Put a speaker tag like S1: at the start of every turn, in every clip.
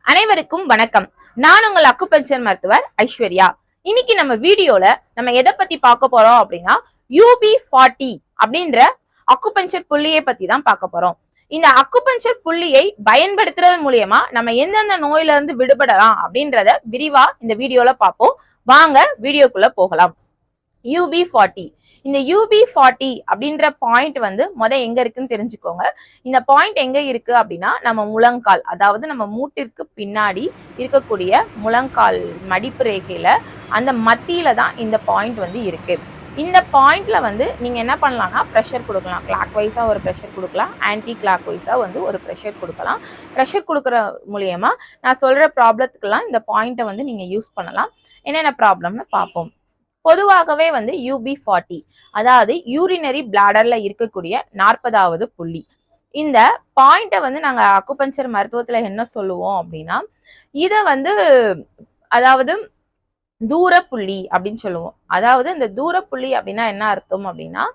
S1: அனைவருக்கும் வணக்கம். நான் உங்கள் அக்குபஞ்சர் மருத்துவர் ஐஸ்வர்யா. இன்னைக்கு நம்ம வீடியோல நம்ம எதை பத்தி பார்க்க போறோம் அப்படின்னா UB40 அப்படின்ற அக்குபஞ்சர் புள்ளியை பத்தி தான் பார்க்க போறோம். இந்த அக்குபஞ்சர் புள்ளியை பயன்படுத்துறது மூலியமா நம்ம எந்தெந்த நோயில இருந்து விடுபடலாம் அப்படின்றத விரிவா இந்த வீடியோல பார்ப்போம். வாங்க வீடியோக்குள்ள போகலாம். UB40 இந்த UB40 அப்படின்ற பாயிண்ட் வந்து எங்க இருக்குன்னு தெரிஞ்சுக்கோங்க. இந்த பாயிண்ட் எங்க இருக்கு அப்படின்னா நம்ம முழங்கால், அதாவது நம்ம மூட்டிற்கு பின்னாடி இருக்கக்கூடிய முழங்கால் மடிப்பு ரேகையில அந்த மத்தியில தான் இந்த பாயிண்ட் வந்து இருக்கு. இந்த பாயிண்ட்ல வந்து நீங்க என்ன பண்ணலாம்னா ப்ரெஷர் கொடுக்கலாம். கிளாக் வைஸா ஒரு ப்ரெஷர் கொடுக்கலாம், ஆன்டி கிளாக் வைஸா வந்து ஒரு ப்ரெஷர் கொடுக்கலாம். ப்ரெஷர் கொடுக்குற மூலியமா நான் சொல்ற ப்ராப்ளத்துக்கெல்லாம் இந்த பாயிண்ட்டை வந்து நீங்க யூஸ் பண்ணலாம். என்னென்ன ப்ராப்ளம்னு பார்ப்போம். பொதுவாகவே வந்து UB40 அதாவது யூரினரி பிளாடர்ல இருக்கக்கூடிய 40வது புள்ளி. இந்த பாயிண்ட்டை வந்து நாங்க அக்குபஞ்சர் மருத்துவத்துல என்ன சொல்லுவோம் அப்படின்னா, இத வந்து அதாவது தூரப்புள்ளி அப்படின்னு சொல்லுவோம். அதாவது இந்த தூரப்புள்ளி அப்படின்னா என்ன அர்த்தம் அப்படின்னா,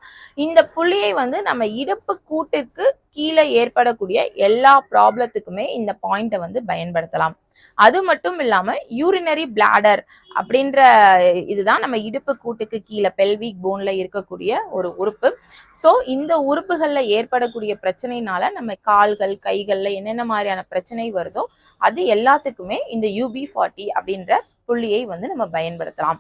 S1: இந்த புள்ளியை வந்து நம்ம இடுப்பு கூட்டுக்கு கீழே ஏற்படக்கூடிய எல்லா ப்ராப்ளத்துக்குமே இந்த பாயிண்ட்டை வந்து பயன்படுத்தலாம். அது மட்டும் இல்லாம யூரினரி பிளாடர் அப்படின்ற இதுதான் நம்ம இடுப்பு கூட்டுக்கு கீழே பெல்விக் போன்ல இருக்கக்கூடிய ஒரு உறுப்பு. ஸோ இந்த உறுப்புகள்ல ஏற்படக்கூடிய பிரச்சனைனால நம்ம கால்கள் கைகள்ல என்னென்ன மாதிரியான பிரச்சனை வருதோ அது எல்லாத்துக்குமே இந்த UB40 அப்படின்ற புள்ளியை வந்து நம்ம பயன்படுத்தலாம்.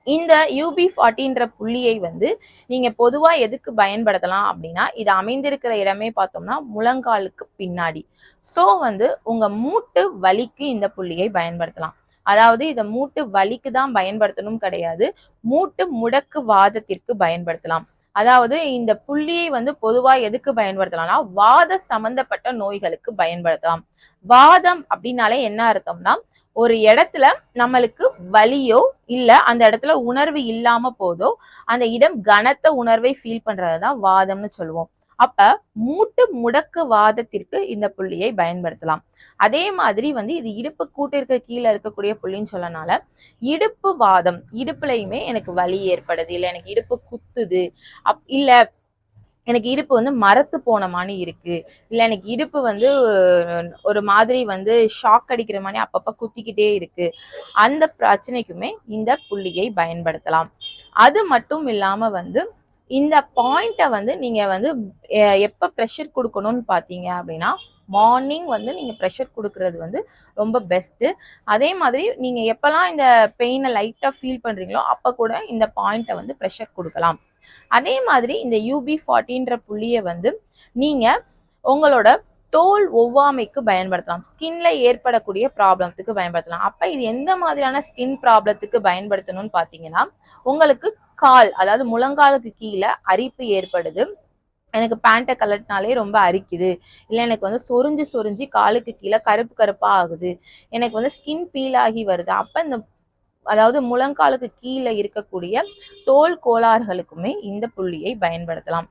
S1: இந்த UB40ன்ற புள்ளியை வந்து நீங்க பொதுவா எதுக்கு பயன்படுத்தலாம் அப்படின்னா, இது அமைந்திருக்கிற இடமே பார்த்தோம்னா முழங்காலுக்கு பின்னாடி. ஸோ வந்து உங்க மூட்டு வலிக்கு இந்த புள்ளியை பயன்படுத்தலாம். அதாவது இதை மூட்டு வலிக்கு தான் பயன்படுத்தணும் கிடையாது, மூட்டு முடக்கு வாதத்திற்கு பயன்படுத்தலாம். அதாவது இந்த புள்ளியை வந்து பொதுவா எதுக்கு பயன்படுத்தலாம்னா வாத சம்பந்தப்பட்ட நோய்களுக்கு பயன்படுத்தலாம். வாதம் அப்படின்னாலே என்ன அர்த்தம்னா, ஒரு இடத்துல நம்மளுக்கு வலியோ இல்ல அந்த இடத்துல உணர்வு இல்லாம போதோ அந்த இடம் கனத்த உணர்வை ஃபீல் பண்றதுதான் வாதம்னு சொல்லுவோம். அப்ப மூட்டு முடக்கு வாதத்திற்கு இந்த புள்ளியை பயன்படுத்தலாம். அதே மாதிரி வந்து இது இடுப்பு கூட்டிற்கு கீழே இருக்கக்கூடிய புள்ளின்னு சொல்லனால இடுப்பு வாதம், இடுப்புலையுமே எனக்கு வலி ஏற்படுது, இல்ல எனக்கு இடுப்பு குத்துது, இல்ல எனக்கு இடுப்பு வந்து மரத்து போன மாதிரி இருக்கு, இல்ல எனக்கு இடுப்பு வந்து ஒரு மாதிரி வந்து ஷாக் அடிக்கிற மாதிரி அப்பப்ப குத்திக்கிட்டே இருக்கு, அந்த பிரச்சனைக்குமே இந்த புள்ளியை பயன்படுத்தலாம். அது மட்டும் இல்லாம வந்து இந்த பாயிண்ட்டை வந்து நீங்க வந்து எப்ப ப்ரெஷர் கொடுக்கணும்னு பார்த்தீங்க அப்படின்னா மார்னிங் வந்து நீங்க ப்ரெஷர் கொடுக்கறது வந்து ரொம்ப பெஸ்ட்டு. அதே மாதிரி நீங்க எப்பெல்லாம் இந்த பெயினை லைட்டா ஃபீல் பண்றீங்களோ அப்ப கூட இந்த பாயிண்ட்டை வந்து ப்ரெஷர் கொடுக்கலாம். அதே மாதிரி இந்த UB40ன்ற புள்ளியை வந்து நீங்க உங்களோட தோல் ஒவ்வாமைக்கு பயன்படுத்தலாம், ஸ்கின்ல ஏற்படக்கூடிய ப்ராப்ளத்துக்கு பயன்படுத்தலாம். அப்ப இது எந்த மாதிரியான ஸ்கின் ப்ராப்ளத்துக்கு பயன்படுத்தணும்னு பாத்தீங்கன்னா, உங்களுக்கு கால், அதாவது முழங்காலுக்கு கீழே அரிப்பு ஏற்படுது, எனக்கு பேண்ட்டை கலட்டினாலே ரொம்ப அரிக்குது, இல்லை எனக்கு வந்து சொரிஞ்சு சொரிஞ்சு காலுக்கு கீழே கருப்பு கருப்பா ஆகுது, எனக்கு வந்து ஸ்கின் பீல் ஆகி வருது, அப்ப இந்த அதாவது முழங்காலுக்கு கீழே இருக்கக்கூடிய தோல் கோளாறுகளுக்குமே இந்த புள்ளியை பயன்படுத்தலாம்.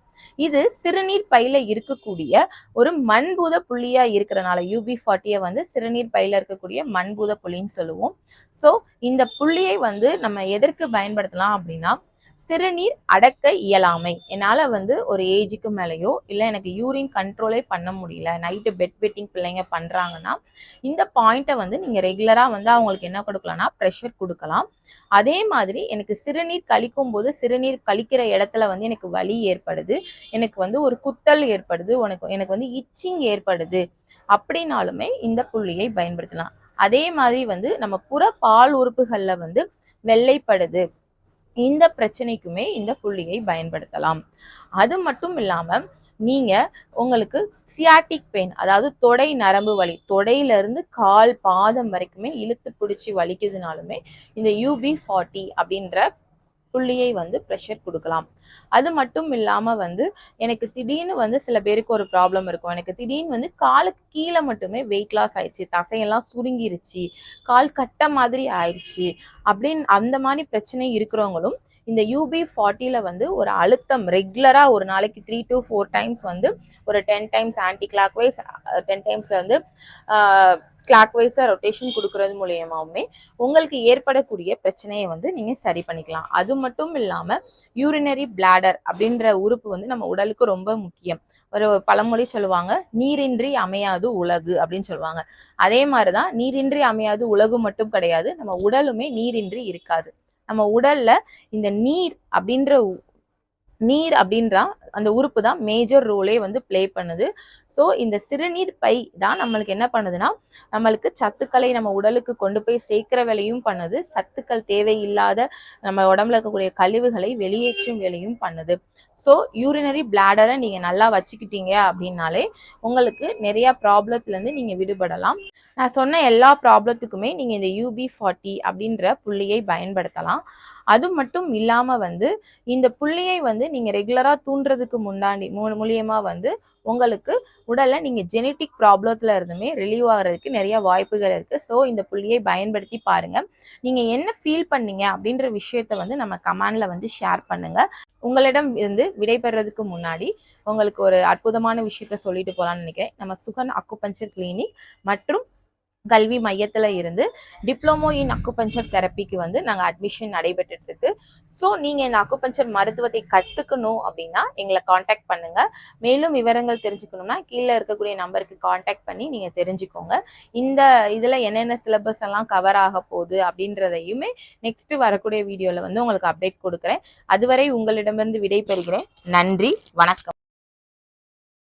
S1: இது சிறுநீர் பையில இருக்கக்கூடிய ஒரு மண்பூத புள்ளியா இருக்கிறனால UB40 வந்து சிறுநீர் பையில இருக்கக்கூடிய மண்பூத புள்ளின்னு சொல்லுவோம். ஸோ இந்த புள்ளியை வந்து நம்ம எதற்கு பயன்படுத்தலாம் அப்படின்னா, சிறுநீர் அடக்க இயலாமை, என்னால வந்து ஒரு ஏஜுக்கு மேலேயோ இல்லை எனக்கு யூரின் கண்ட்ரோலே பண்ண முடியல, நைட்டு பெட் வெட்டிங் பிள்ளைங்க பண்றாங்கன்னா இந்த பாயிண்ட்டை வந்து நீங்க ரெகுலரா வந்து அவங்களுக்கு என்ன கொடுக்கலாம்னா ப்ரெஷர் கொடுக்கலாம். அதே மாதிரி எனக்கு சிறுநீர் கழிக்கும் போது சிறுநீர் கழிக்கிற இடத்துல வந்து எனக்கு வலி ஏற்படுது, எனக்கு வந்து ஒரு குத்தல் ஏற்படுது, எனக்கு வந்து இச்சிங் ஏற்படுது அப்படின்னாலுமே இந்த புள்ளியை பயன்படுத்தலாம். அதே மாதிரி வந்து நம்ம புற பால் உறுப்புகள்ல வந்து வெள்ளைப்படுது, இந்த பிரச்சனைக்குமே இந்த புள்ளியை பயன்படுத்தலாம். அது மட்டும் இல்லாம நீங்க உங்களுக்கு சியாட்டிக் பெயின், அதாவது தொடை நரம்பு வலி, தொடையில இருந்து கால் பாதம் வரைக்குமே இழுத்து பிடிச்சி வலிக்குதுனாலுமே இந்த UB40 அப்படின்ற புள்ளியை வந்து ப்ரெஷர் கொடுக்கலாம். அது மட்டும் இல்லாம வந்து எனக்கு திடீர்னு வந்து சில பேருக்கு ஒரு ப்ராப்ளம் இருக்கும், எனக்கு திடீர்னு வந்து காலுக்கு கீழே மட்டுமே வெயிட் லாஸ் ஆயிடுச்சு, தசையெல்லாம் சுருங்கிருச்சு, கால் கட்ட மாதிரி ஆயிடுச்சு அப்படின்னு அந்த மாதிரி பிரச்சனை இருக்கிறவங்களும் இந்த UB40ல வந்து ஒரு அழுத்தம் ரெகுலரா ஒரு நாளைக்கு 3 to 4 டைம்ஸ் வந்து ஒரு 10 times anticlockwise, 10 times வந்து கிளாக் வைஸா ரொட்டேஷன் கொடுக்கறது மூலியமாவுமே உங்களுக்கு ஏற்படக்கூடிய பிரச்சனையை வந்து நீங்க சரி பண்ணிக்கலாம். அது மட்டும் இல்லாம யூரினரி பிளாடர் அப்படின்ற உறுப்பு வந்து நம்ம உடலுக்கு ரொம்ப முக்கியம். ஒரு பழமொழி சொல்லுவாங்க, நீரின்றி அமையாது உலகு அப்படின்னு சொல்லுவாங்க. அதே மாதிரிதான் நீரின்றி அமையாது உலகு மட்டும் கிடையாது, நம்ம உடலுமே நீரின்றி இருக்காது. நம்ம உடல்ல இந்த நீர் அப்படின்ற அந்த உறுப்பு தான் மேஜர் ரோலே வந்து பிளே பண்ணுது. ஸோ இந்த சிறுநீர் பை தான் நம்மளுக்கு என்ன பண்ணுதுன்னா, நம்மளுக்கு சத்துக்களை நம்ம உடலுக்கு கொண்டு போய் சேர்க்கிற வேலையும் பண்ணுது, சத்துக்கள் தேவையில்லாத நம்ம உடம்புல இருக்கக்கூடிய கழிவுகளை வெளியேற்றும் வேலையும் பண்ணுது. ஸோ யூரினரி பிளாடரை நீங்க நல்லா வச்சுக்கிட்டீங்க அப்படின்னாலே உங்களுக்கு நிறைய ப்ராப்ளத்துல இருந்து நீங்க விடுபடலாம். நான் சொன்ன எல்லா ப்ராப்ளத்துக்குமே நீங்க இந்த UB40 அப்படின்ற புள்ளியை பயன்படுத்தலாம். அது மட்டும் இல்லாம வந்து இந்த புள்ளியை வந்து நீங்க ரெகுலரா தூண்டுறதுக்கு மூலியமா வந்து உங்களுக்கு உடல்ல நீங்க ஜெனட்டிக் ப்ராப்ளத்துல இருந்துமே ரிலீவ் ஆகிறதுக்கு நிறைய வாய்ப்புகள் இருக்கு. ஸோ இந்த புள்ளியை பயன்படுத்தி பாருங்க. நீங்க என்ன ஃபீல் பண்ணீங்க அப்படின்ற விஷயத்த வந்து நம்ம கமெண்ட்ல வந்து ஷேர் பண்ணுங்க. உங்களிடம் இருந்து விடைபெறதுக்கு முன்னாடி உங்களுக்கு ஒரு அற்புதமான விஷயத்த சொல்லிட்டு போலாம்னு நினைக்கிறேன். நம்ம சுகன் அக்குபஞ்சர் கிளினிக் மற்றும் கல்வி மையத்துல இருந்து டிப்ளமோ இன் அக்குபஞ்சர் தெரப்பிக்கு வந்து நாங்கள் அட்மிஷன் நடைபெற்று இருக்கு. ஸோ நீங்க இந்த அக்குபஞ்சர் மருத்துவத்தை கத்துக்கணும் அப்படின்னா எங்களை காண்டாக்ட் பண்ணுங்க. மேலும் விவரங்கள் தெரிஞ்சுக்கணும்னா கீழே இருக்கக்கூடிய நம்பருக்கு காண்டாக்ட் பண்ணி நீங்க தெரிஞ்சுக்கோங்க. இந்த இதுல என்னென்ன சிலபஸ் எல்லாம் கவர் ஆக போகுது அப்படின்றதையுமே நெக்ஸ்ட் வரக்கூடிய வீடியோல வந்து உங்களுக்கு அப்டேட் கொடுக்குறேன். அதுவரை உங்களிடமிருந்து விடை பெறுகிறேன். நன்றி, வணக்கம்.